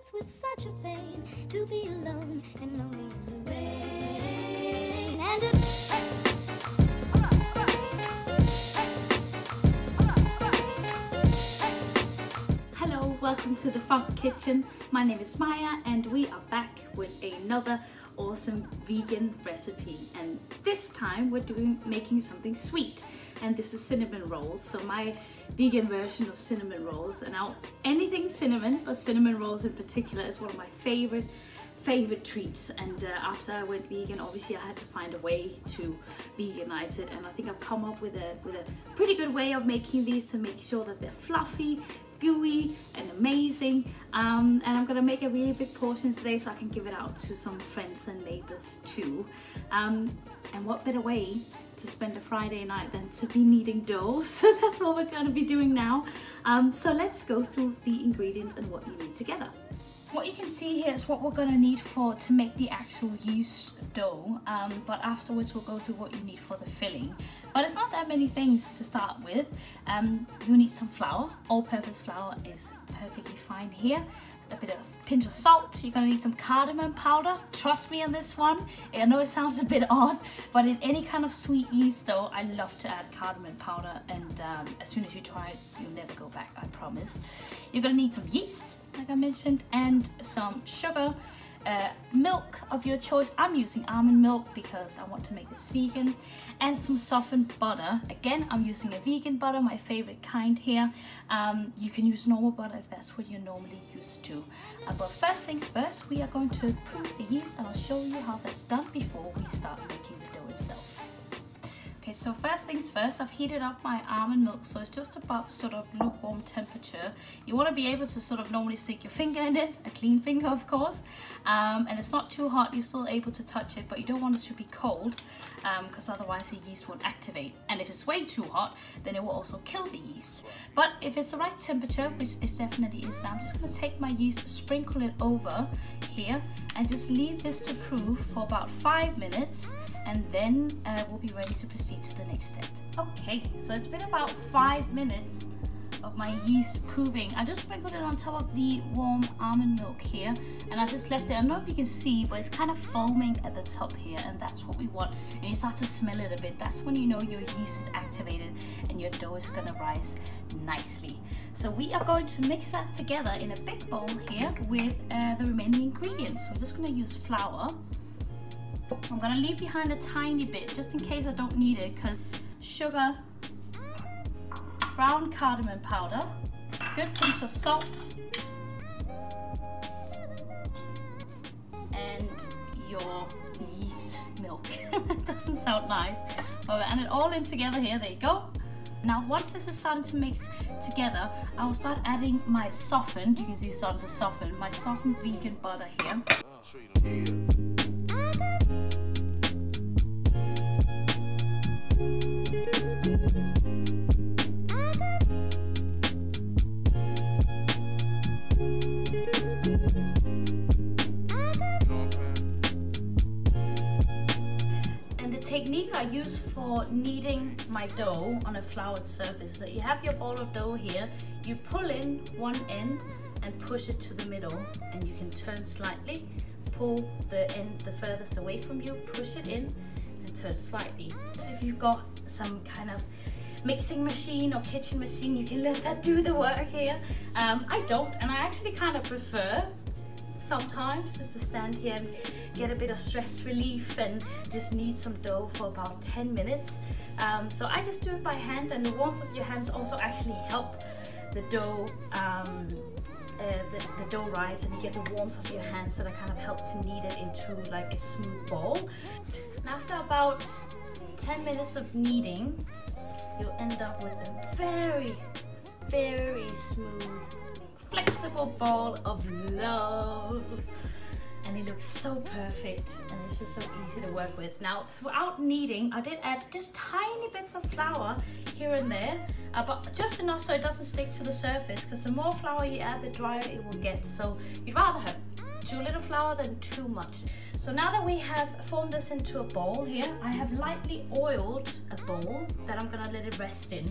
it's with such a pain to be alone and lonely in the rain. And it Hello, welcome to the Funk Kitchen. My name is Maya and we are back with another awesome vegan recipe, and this time we're making something sweet, and this is cinnamon rolls. So my vegan version of cinnamon rolls, and now anything cinnamon, but cinnamon rolls in particular is one of my favorite treats. And after I went vegan, obviously I had to find a way to veganize it, and I think I've come up with a pretty good way of making these to make sure that they're fluffy, gooey and amazing, and I'm gonna make a really big portion today so I can give it out to some friends and neighbors too. And what better way to spend a Friday night than to be kneading dough? So that's what we're gonna be doing now. So let's go through the ingredients and what you need together. What you can see here is what we're gonna need to make the actual yeast dough, but afterwards we'll go through what you need for the filling. But it's not that many things to start with. You need some flour. All-purpose flour is perfectly fine here. A pinch of salt. You're gonna need some cardamom powder. Trust me on this one. I know it sounds a bit odd, but in any kind of sweet yeast dough, I love to add cardamom powder, and as soon as you try it, you'll never go back, I promise. You're gonna need some yeast, like I mentioned, and some sugar, milk of your choice. I'm using almond milk because I want to make this vegan, and some softened butter. Again, I'm using a vegan butter, my favorite kind here. You can use normal butter if that's what you're normally used to. But first things first, we are going to proof the yeast, and I'll show you how that's done before we start making the dough itself. Okay, so first things first, I've heated up my almond milk, so it's just above sort of lukewarm temperature. You want to be able to sort of normally stick your finger in it, a clean finger of course, and it's not too hot, you're still able to touch it, but you don't want it to be cold, because otherwise the yeast won't activate. And if it's way too hot, then it will also kill the yeast. But if it's the right temperature, which it definitely is now, I'm just going to take my yeast, sprinkle it over here, and just leave this to proof for about 5 minutes. And then we'll be ready to proceed to the next step. Okay, so it's been about 5 minutes of my yeast proving. I just sprinkled it on top of the warm almond milk here, and I just left it. I don't know if you can see, but it's kind of foaming at the top here, and that's what we want. And you start to smell it a bit. That's when you know your yeast is activated and your dough is gonna rise nicely. So we are going to mix that together in a big bowl here with the remaining ingredients. So we're just gonna use flour. I'm gonna leave behind a tiny bit just in case I don't need it, because sugar, brown cardamom powder, good pinch of salt, and your yeast milk. Doesn't sound nice. Okay, and it all in together here, there you go. Now once this is starting to mix together, I will start adding my softened, you can see it starting to soften, my softened vegan butter here. Technique I use for kneading my dough on a floured surface, that you have your ball of dough here, you pull in one end and push it to the middle, and you can turn slightly, pull the end the furthest away from you, push it in and turn slightly. So if you've got some kind of mixing machine or kitchen machine, you can let that do the work here. I don't, and I actually kind of prefer sometimes just to stand here and get a bit of stress relief and just knead some dough for about 10 minutes. So I just do it by hand, and the warmth of your hands also actually help the dough the dough rise, and you get the warmth of your hands that kind of help to knead it into like a smooth ball. And after about 10 minutes of kneading, you'll end up with a very, very smooth, flexible ball of love, and it looks so perfect, and it's just so easy to work with. Now throughout kneading, I did add just tiny bits of flour here and there, but just enough so it doesn't stick to the surface, because the more flour you add, the drier it will get. So you'd rather have too little flour than too much. So now that we have formed this into a bowl here, I have lightly oiled a bowl that I'm gonna let it rest in.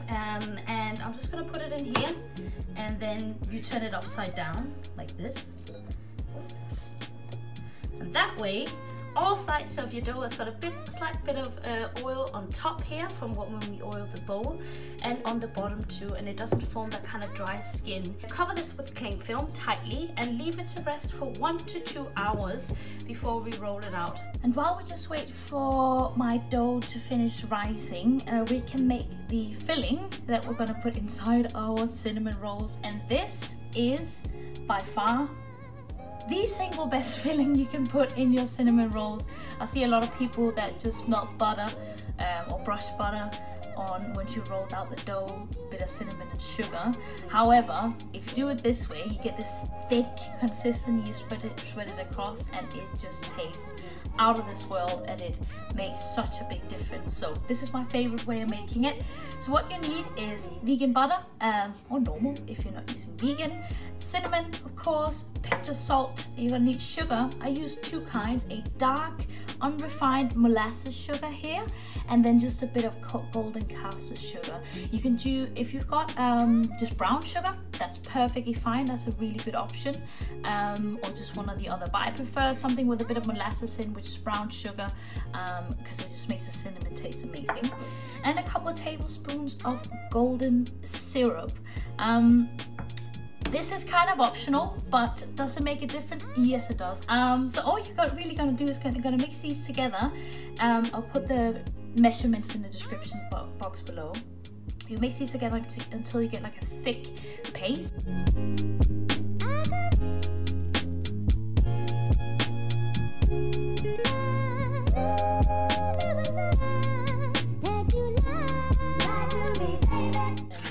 and I'm just gonna put it in here, and then you turn it upside down like this, and that way all sides of your dough has got a slight bit of oil on top here from when we oiled the bowl, and on the bottom too, and it doesn't form that kind of dry skin. Cover this with cling film tightly and leave it to rest for 1 to 2 hours before we roll it out. And while we just wait for my dough to finish rising, we can make the filling that we're gonna put inside our cinnamon rolls, and this is by far the single best filling you can put in your cinnamon rolls. I see a lot of people that just melt butter or brush butter on once you rolled out the dough, bit of cinnamon and sugar. However, if you do it this way, you get this thick consistency, you spread it across, and it just tastes out of this world, and it makes such a big difference. So this is my favorite way of making it. So what you need is vegan butter, or normal if you're not using vegan, cinnamon of course, pinch of salt. You're gonna need sugar. I use two kinds, a dark unrefined molasses sugar here, and then just a bit of golden caster sugar. You can do, if you've got just brown sugar, that's perfectly fine, that's a really good option, or just one or the other, but I prefer something with a bit of molasses in, which is brown sugar, because it just makes the cinnamon taste amazing, and a couple of tablespoons of golden syrup. This is kind of optional, but does it make a difference? Yes, it does. So all you're really gonna do is gonna mix these together. I'll put the measurements in the description box below. You mix these together until you get like a thick paste.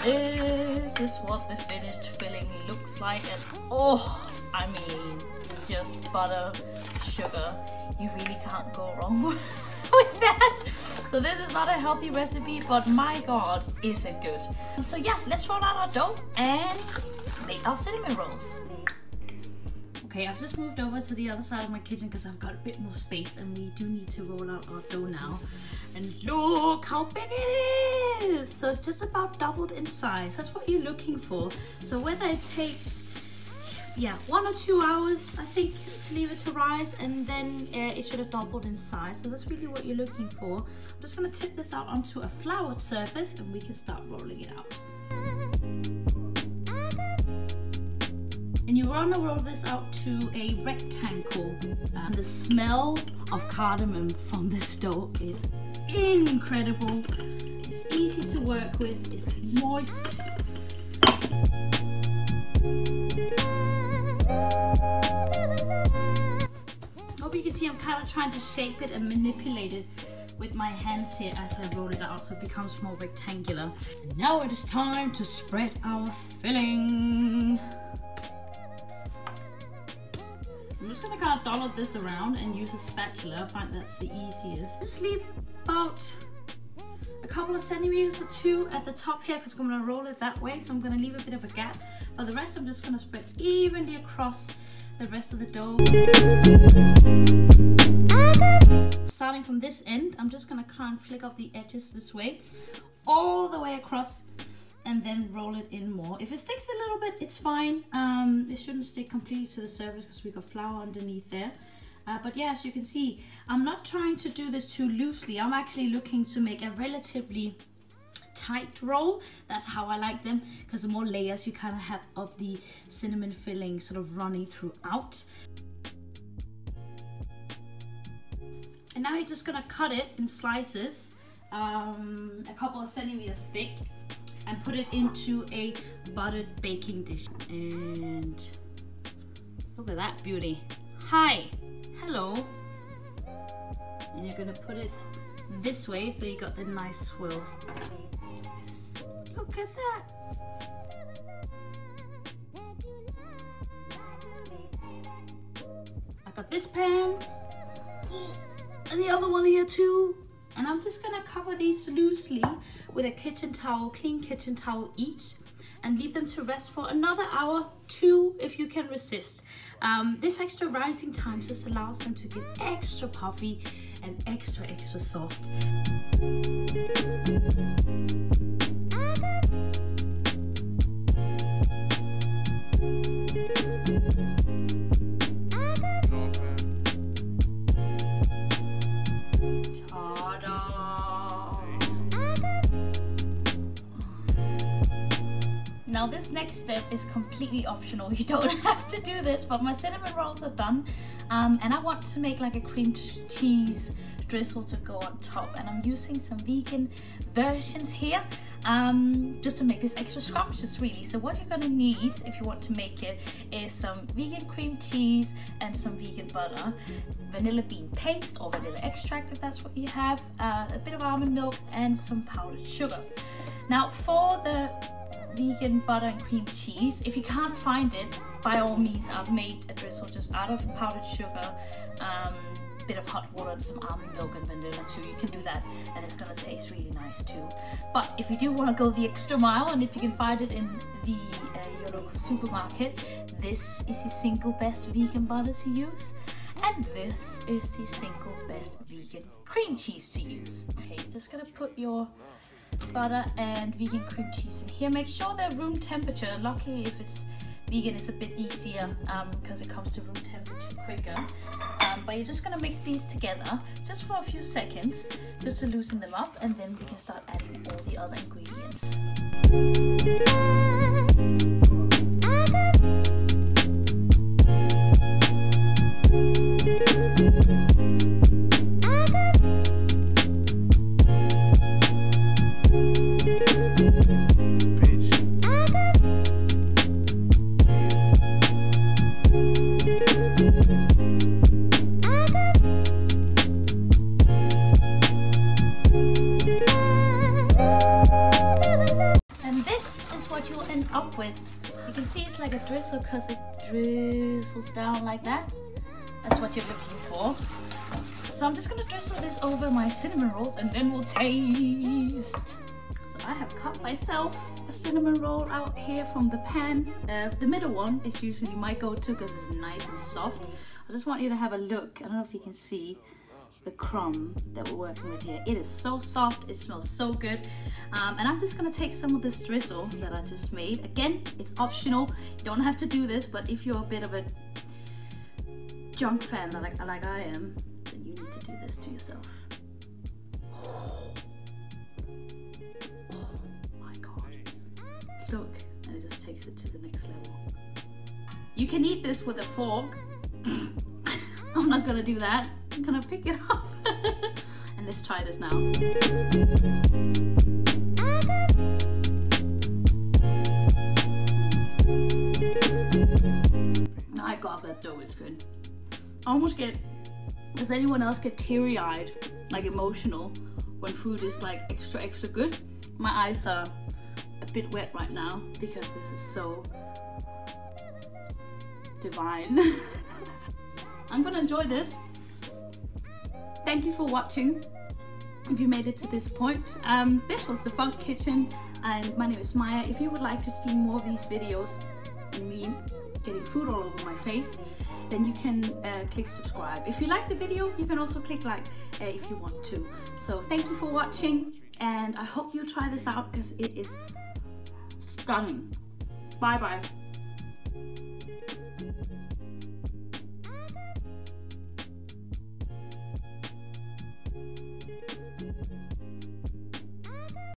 This is what the finished filling looks like, and oh, I mean, just butter, sugar, you really can't go wrong with that. So this is not a healthy recipe, but my god, is it good. So yeah, let's roll out our dough and make our cinnamon rolls. Okay, I've just moved over to the other side of my kitchen because I've got a bit more space, and we do need to roll out our dough now. And look how big it is! So it's just about doubled in size. That's what you're looking for. So whether it takes, yeah, 1 or 2 hours, I think, to leave it to rise, and then it should have doubled in size. So that's really what you're looking for. I'm just gonna tip this out onto a floured surface, and we can start rolling it out. And you want to roll this out to a rectangle. The smell of cardamom from this dough is incredible. It's easy to work with, it's moist. Hope you can see I'm kind of trying to shape it and manipulate it with my hands here as I roll it out so it becomes more rectangular. And now it is time to spread our filling. I'm just gonna kind of dollop this around and use a spatula. I find that's the easiest. Just leave about a couple of centimeters or 2 at the top here because I'm gonna roll it that way. So I'm gonna leave a bit of a gap. But the rest I'm just gonna spread evenly across the rest of the dough. Starting from this end, I'm just gonna try and flick off the edges this way, all the way across, and then roll it in more. If it sticks a little bit, it's fine. It shouldn't stick completely to the surface because we got flour underneath there. But yeah, as you can see, I'm not trying to do this too loosely. I'm actually looking to make a relatively tight roll. That's how I like them, because the more layers you kind of have of the cinnamon filling sort of running throughout. And now you're just gonna cut it in slices, a couple of centimeters thick, and put it into a buttered baking dish. And look at that beauty. Hi, hello. And you're gonna put it this way so you got the nice swirls. Yes. Look at that. I got this pan, and the other one here too. And I'm just gonna cover these loosely with a kitchen towel, clean kitchen towel each, and leave them to rest for another hour, 2 if you can resist. This extra rising time just allows them to get extra puffy and extra soft. Now this next step is completely optional. You don't have to do this, but my cinnamon rolls are done. And I want to make like a cream cheese drizzle to go on top. And I'm using some vegan versions here. Just to make this extra scrumptious really. So what you're gonna need if you want to make it is some vegan cream cheese and some vegan butter, vanilla bean paste or vanilla extract if that's what you have, a bit of almond milk and some powdered sugar. Now for the vegan butter and cream cheese, if you can't find it, by all means I've made a drizzle just out of powdered sugar, bit of hot water and some almond milk and vanilla too. You can do that and it's gonna taste really nice too. But if you do want to go the extra mile, and if you can find it in the your local supermarket, this is the single best vegan butter to use, and this is the single best vegan cream cheese to use. Okay, you're just gonna put your butter and vegan cream cheese in here. Make sure they're room temperature. Luckily if it's vegan it's a bit easier because it comes to room temperature quicker. But you're just gonna mix these together just for a few seconds just to loosen them up, and then we can start adding all the other ingredients. Up with, you can see it's like a drizzle because it drizzles down like that. That's what you're looking for. So I'm just gonna drizzle this over my cinnamon rolls and then we'll taste. So I have cut myself a cinnamon roll out here from the pan. The middle one is usually my go-to because it's nice and soft. I just want you to have a look. I don't know if you can see the crumb that we're working with here. It is so soft, it smells so good. And I'm just gonna take some of this drizzle that I just made. Again, it's optional, you don't have to do this, but if you're a bit of a junk fan like I am, then you need to do this to yourself. Oh my god. Look, and it just takes it to the next level. You can eat this with a fork. I'm not gonna do that. I'm gonna pick it up. And let's try this now. My god, that dough is good. I almost get, does anyone else get teary-eyed, like emotional, when food is like extra good? My eyes are a bit wet right now because this is so divine. I'm gonna enjoy this. Thank you for watching. If you made it to this point, this was the Funk Kitchen, and my name is Maya. If you would like to see more of these videos and me getting food all over my face, then you can click subscribe. If you like the video, you can also click like if you want to. So thank you for watching, and I hope you try this out because it is stunning. Bye bye.